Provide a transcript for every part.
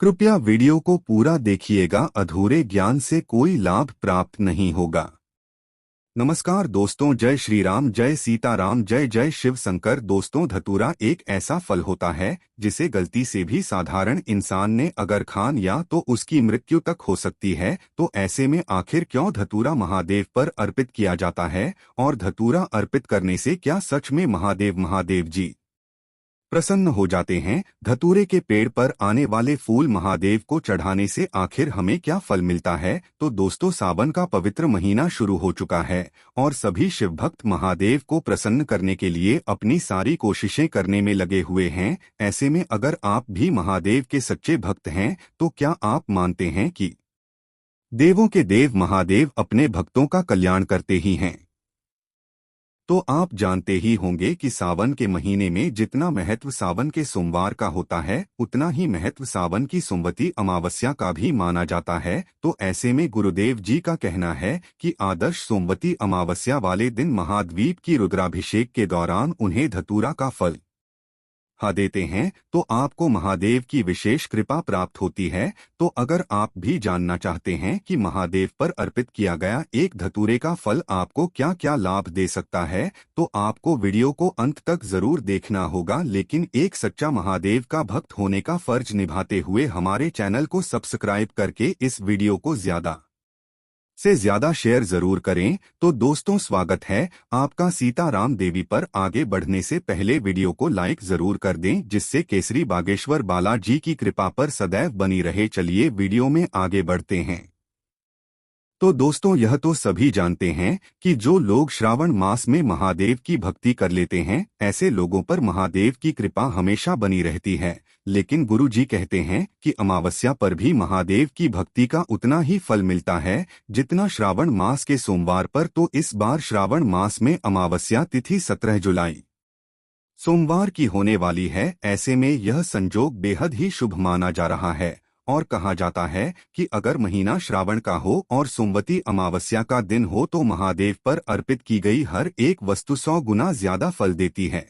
कृपया वीडियो को पूरा देखिएगा, अधूरे ज्ञान से कोई लाभ प्राप्त नहीं होगा। नमस्कार दोस्तों, जय श्री राम, जय सीताराम, जय जय शिव शंकर। दोस्तों, धतूरा एक ऐसा फल होता है जिसे गलती से भी साधारण इंसान ने अगर खान या तो उसकी मृत्यु तक हो सकती है। तो ऐसे में आखिर क्यों धतूरा महादेव पर अर्पित किया जाता है, और धतूरा अर्पित करने से क्या सच में महादेव जी प्रसन्न हो जाते हैं? धतूरे के पेड़ पर आने वाले फूल महादेव को चढ़ाने से आखिर हमें क्या फल मिलता है? तो दोस्तों, सावन का पवित्र महीना शुरू हो चुका है और सभी शिवभक्त महादेव को प्रसन्न करने के लिए अपनी सारी कोशिशें करने में लगे हुए हैं। ऐसे में अगर आप भी महादेव के सच्चे भक्त हैं तो क्या आप मानते हैं कि देवों के देव महादेव अपने भक्तों का कल्याण करते ही हैं? तो आप जानते ही होंगे कि सावन के महीने में जितना महत्व सावन के सोमवार का होता है, उतना ही महत्व सावन की सोमवती अमावस्या का भी माना जाता है। तो ऐसे में गुरुदेव जी का कहना है कि आदर्श सोमवती अमावस्या वाले दिन महाद्वीप की रुद्राभिषेक के दौरान उन्हें धतूरा का फल देते हैं तो आपको महादेव की विशेष कृपा प्राप्त होती है। तो अगर आप भी जानना चाहते हैं कि महादेव पर अर्पित किया गया एक धतूरे का फल आपको क्या क्या लाभ दे सकता है, तो आपको वीडियो को अंत तक जरूर देखना होगा। लेकिन एक सच्चा महादेव का भक्त होने का फर्ज निभाते हुए हमारे चैनल को सब्सक्राइब करके इस वीडियो को ज्यादा से ज्यादा शेयर जरूर करें। तो दोस्तों, स्वागत है आपका सीताराम देवी पर। आगे बढ़ने से पहले वीडियो को लाइक जरूर कर दें, जिससे केसरी बागेश्वर बालाजी की कृपा पर सदैव बनी रहे। चलिए वीडियो में आगे बढ़ते हैं। तो दोस्तों, यह तो सभी जानते हैं कि जो लोग श्रावण मास में महादेव की भक्ति कर लेते हैं, ऐसे लोगों पर महादेव की कृपा हमेशा बनी रहती है। लेकिन गुरु जी कहते हैं कि अमावस्या पर भी महादेव की भक्ति का उतना ही फल मिलता है जितना श्रावण मास के सोमवार पर। तो इस बार श्रावण मास में अमावस्या तिथि 17 जुलाई सोमवार की होने वाली है। ऐसे में यह संजोग बेहद ही शुभ माना जा रहा है और कहा जाता है कि अगर महीना श्रावण का हो और सोमवती अमावस्या का दिन हो तो महादेव पर अर्पित की गई हर एक वस्तु 100 गुना ज्यादा फल देती है।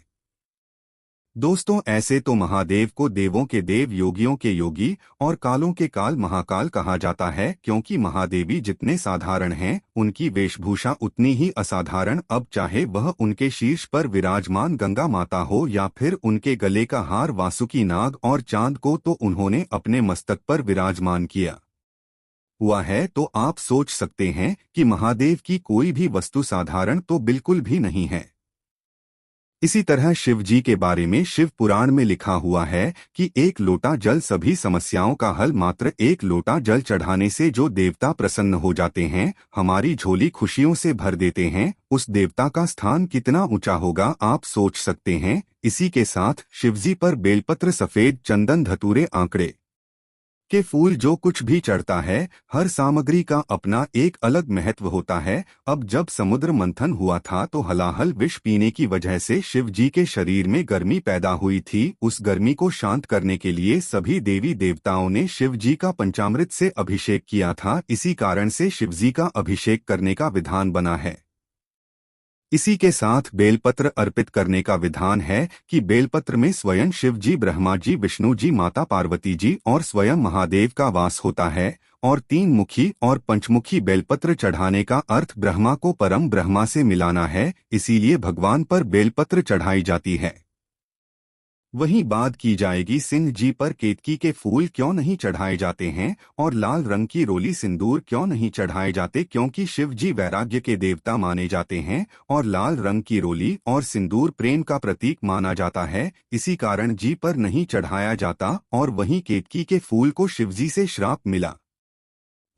दोस्तों, ऐसे तो महादेव को देवों के देव, योगियों के योगी और कालों के काल महाकाल कहा जाता है, क्योंकि महादेवी जितने साधारण हैं उनकी वेशभूषा उतनी ही असाधारण। अब चाहे वह उनके शीर्ष पर विराजमान गंगा माता हो या फिर उनके गले का हार वासुकी नाग और चांद को तो उन्होंने अपने मस्तक पर विराजमान किया हुआ है। तो आप सोच सकते हैं कि महादेव की कोई भी वस्तु साधारण तो बिल्कुल भी नहीं है। इसी तरह शिव जी के बारे में शिव पुराण में लिखा हुआ है कि एक लोटा जल सभी समस्याओं का हल। मात्र एक लोटा जल चढ़ाने से जो देवता प्रसन्न हो जाते हैं, हमारी झोली खुशियों से भर देते हैं, उस देवता का स्थान कितना ऊंचा होगा आप सोच सकते हैं। इसी के साथ शिवजी पर बेलपत्र, सफेद चंदन, धतूरे, आंकड़े के फूल, जो कुछ भी चढ़ता है, हर सामग्री का अपना एक अलग महत्व होता है। अब जब समुद्र मंथन हुआ था तो हलाहल विष पीने की वजह से शिव जी के शरीर में गर्मी पैदा हुई थी। उस गर्मी को शांत करने के लिए सभी देवी देवताओं ने शिव जी का पंचामृत से अभिषेक किया था। इसी कारण से शिव जी का अभिषेक करने का विधान बना है। इसी के साथ बेलपत्र अर्पित करने का विधान है कि बेलपत्र में स्वयं शिव जी, ब्रह्मा जी, विष्णु जी, माता पार्वती जी और स्वयं महादेव का वास होता है। और 3 मुखी और पंचमुखी बेलपत्र चढ़ाने का अर्थ ब्रह्मा को परम ब्रह्मा से मिलाना है, इसीलिए भगवान पर बेलपत्र चढ़ाई जाती है। वहीं बात की जाएगी सिंह जी पर केतकी के फूल क्यों नहीं चढ़ाए जाते हैं और लाल रंग की रोली सिंदूर क्यों नहीं चढ़ाए जाते, क्योंकि शिव जी वैराग्य के देवता माने जाते हैं और लाल रंग की रोली और सिंदूर प्रेम का प्रतीक माना जाता है। इसी कारण जी पर नहीं चढ़ाया जाता। और वहीं केतकी के फूल को शिवजी से श्राप मिला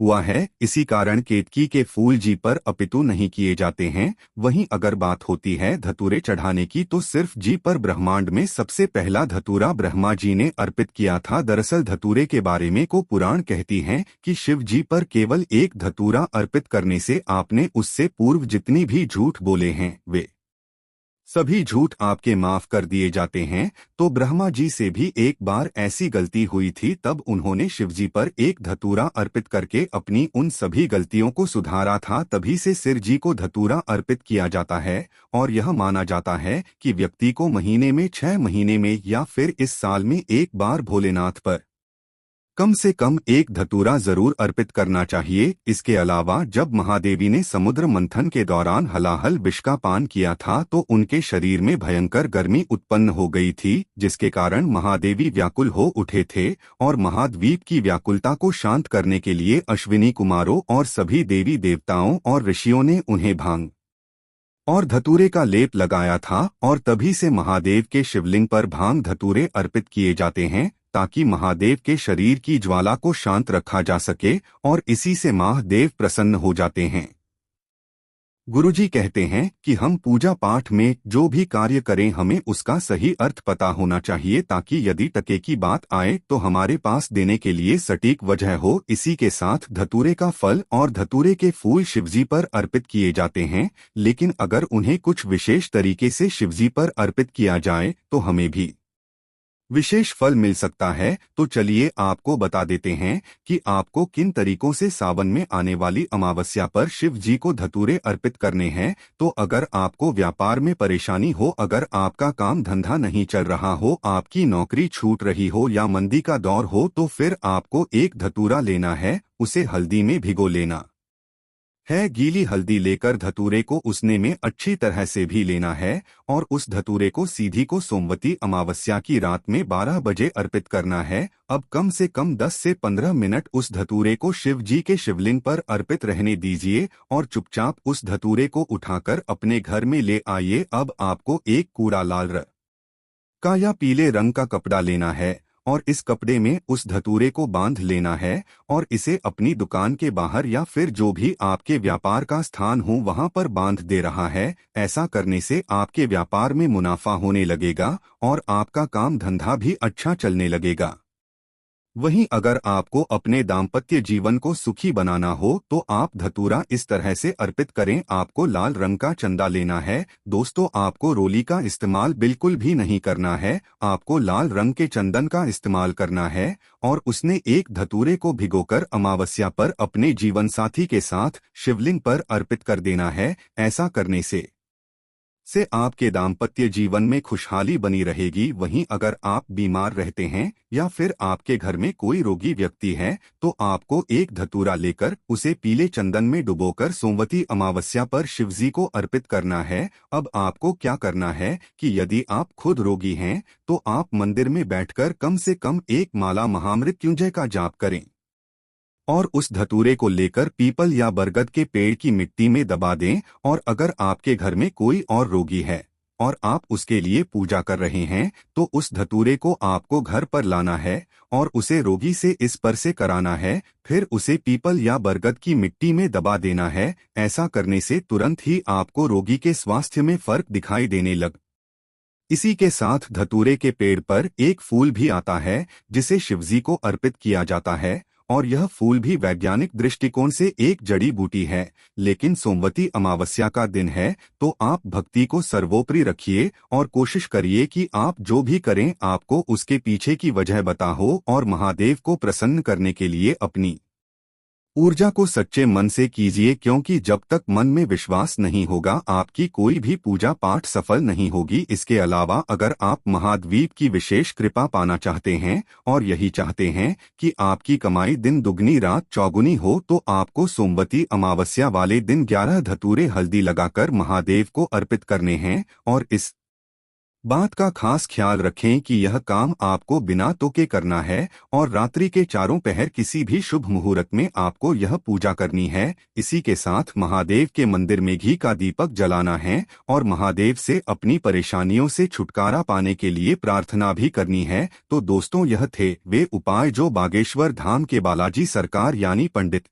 हुआ है, इसी कारण केतकी के फूल जी पर अपितु नहीं किए जाते हैं। वहीं अगर बात होती है धतूरे चढ़ाने की, तो सिर्फ जी पर ब्रह्मांड में सबसे पहला धतूरा ब्रह्मा जी ने अर्पित किया था। दरअसल धतूरे के बारे में को पुराण कहती हैं कि शिव जी पर केवल एक धतूरा अर्पित करने से आपने उससे पूर्व जितनी भी झूठ बोले हैं वे सभी झूठ आपके माफ कर दिए जाते हैं। तो ब्रह्मा जी से भी एक बार ऐसी गलती हुई थी, तब उन्होंने शिवजी पर एक धतूरा अर्पित करके अपनी उन सभी गलतियों को सुधारा था। तभी से सिर जी को धतूरा अर्पित किया जाता है और यह माना जाता है कि व्यक्ति को महीने में 6 महीने में या फिर इस साल में एक बार भोलेनाथ पर कम से कम एक धतूरा जरूर अर्पित करना चाहिए। इसके अलावा जब महादेवी ने समुद्र मंथन के दौरान हलाहल विष का पान किया था तो उनके शरीर में भयंकर गर्मी उत्पन्न हो गई थी, जिसके कारण महादेवी व्याकुल हो उठे थे और महाद्वीप की व्याकुलता को शांत करने के लिए अश्विनी कुमारों और सभी देवी देवताओं और ऋषियों ने उन्हें भांग और धतूरे का लेप लगाया था और तभी से महादेव के शिवलिंग पर भांग धतूरे अर्पित किए जाते हैं ताकि महादेव के शरीर की ज्वाला को शांत रखा जा सके और इसी से महादेव प्रसन्न हो जाते हैं। गुरुजी कहते हैं कि हम पूजा पाठ में जो भी कार्य करें हमें उसका सही अर्थ पता होना चाहिए ताकि यदि टके की बात आए तो हमारे पास देने के लिए सटीक वजह हो। इसी के साथ धतूरे का फल और धतूरे के फूल शिवजी पर अर्पित किए जाते हैं, लेकिन अगर उन्हें कुछ विशेष तरीके से शिवजी पर अर्पित किया जाए तो हमें भी विशेष फल मिल सकता है। तो चलिए आपको बता देते हैं कि आपको किन तरीकों से सावन में आने वाली अमावस्या पर शिव जी को धतूरे अर्पित करने हैं। तो अगर आपको व्यापार में परेशानी हो, अगर आपका काम धंधा नहीं चल रहा हो, आपकी नौकरी छूट रही हो या मंदी का दौर हो, तो फिर आपको एक धतूरा लेना है। उसे हल्दी में भिगो लेना है। गीली हल्दी लेकर धतूरे को उसने में अच्छी तरह से भी लेना है और उस धतूरे को सीधी को सोमवती अमावस्या की रात में 12 बजे अर्पित करना है। अब कम से कम 10 से 15 मिनट उस धतूरे को शिव जी के शिवलिंग पर अर्पित रहने दीजिए और चुपचाप उस धतूरे को उठाकर अपने घर में ले आइए। अब आपको एक कूड़ा लाल रंग का या पीले रंग का कपड़ा लेना है और इस कपड़े में उस धतूरे को बांध लेना है और इसे अपनी दुकान के बाहर या फिर जो भी आपके व्यापार का स्थान हो वहां पर बांध दे रहा है। ऐसा करने से आपके व्यापार में मुनाफा होने लगेगा और आपका काम धंधा भी अच्छा चलने लगेगा। वहीं अगर आपको अपने दाम्पत्य जीवन को सुखी बनाना हो तो आप धतूरा इस तरह से अर्पित करें। आपको लाल रंग का चंदा लेना है। दोस्तों, आपको रोली का इस्तेमाल बिल्कुल भी नहीं करना है। आपको लाल रंग के चंदन का इस्तेमाल करना है और उसने एक धतूरे को भिगोकर अमावस्या पर अपने जीवन साथी के साथ शिवलिंग पर अर्पित कर देना है। ऐसा करने से आपके दाम्पत्य जीवन में खुशहाली बनी रहेगी। वहीं अगर आप बीमार रहते हैं या फिर आपके घर में कोई रोगी व्यक्ति है तो आपको एक धतूरा लेकर उसे पीले चंदन में डुबोकर सोमवती अमावस्या पर शिवजी को अर्पित करना है। अब आपको क्या करना है कि यदि आप खुद रोगी हैं तो आप मंदिर में बैठकर कम से कम एक माला महामृत्युंजय का जाप करें और उस धतूरे को लेकर पीपल या बरगद के पेड़ की मिट्टी में दबा दें। और अगर आपके घर में कोई और रोगी है और आप उसके लिए पूजा कर रहे हैं तो उस धतूरे को आपको घर पर लाना है और उसे रोगी से इस पर से कराना है। फिर उसे पीपल या बरगद की मिट्टी में दबा देना है। ऐसा करने से तुरंत ही आपको रोगी के स्वास्थ्य में फर्क दिखाई देने लग। इसी के साथ धतूरे के पेड़ पर एक फूल भी आता है जिसे शिवजी को अर्पित किया जाता है और यह फूल भी वैज्ञानिक दृष्टिकोण से एक जड़ी बूटी है। लेकिन सोमवती अमावस्या का दिन है तो आप भक्ति को सर्वोपरि रखिए और कोशिश करिए कि आप जो भी करें आपको उसके पीछे की वजह बता हो और महादेव को प्रसन्न करने के लिए अपनी ऊर्जा को सच्चे मन से कीजिए, क्योंकि जब तक मन में विश्वास नहीं होगा आपकी कोई भी पूजा पाठ सफल नहीं होगी। इसके अलावा अगर आप महाद्वीप की विशेष कृपा पाना चाहते हैं और यही चाहते हैं कि आपकी कमाई दिन दुगनी रात चौगुनी हो तो आपको सोमवती अमावस्या वाले दिन 11 धतूरे हल्दी लगाकर महादेव को अर्पित करने हैं। और इस बात का खास ख्याल रखें कि यह काम आपको बिना टोके करना है और रात्रि के चारों पहर किसी भी शुभ मुहूर्त में आपको यह पूजा करनी है। इसी के साथ महादेव के मंदिर में घी का दीपक जलाना है और महादेव से अपनी परेशानियों से छुटकारा पाने के लिए प्रार्थना भी करनी है। तो दोस्तों, यह थे वे उपाय जो बागेश्वर धाम के बालाजी सरकार यानी पंडित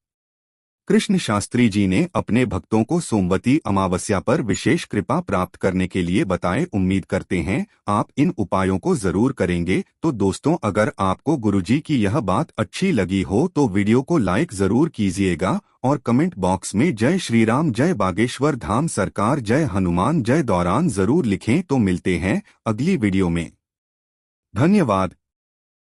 कृष्ण शास्त्री जी ने अपने भक्तों को सोमवती अमावस्या पर विशेष कृपा प्राप्त करने के लिए बताए। उम्मीद करते हैं आप इन उपायों को जरूर करेंगे। तो दोस्तों, अगर आपको गुरुजी की यह बात अच्छी लगी हो तो वीडियो को लाइक जरूर कीजिएगा और कमेंट बॉक्स में जय श्री राम, जय बागेश्वर धाम सरकार, जय हनुमान, जय दौरान जरूर लिखें। तो मिलते हैं अगली वीडियो में। धन्यवाद।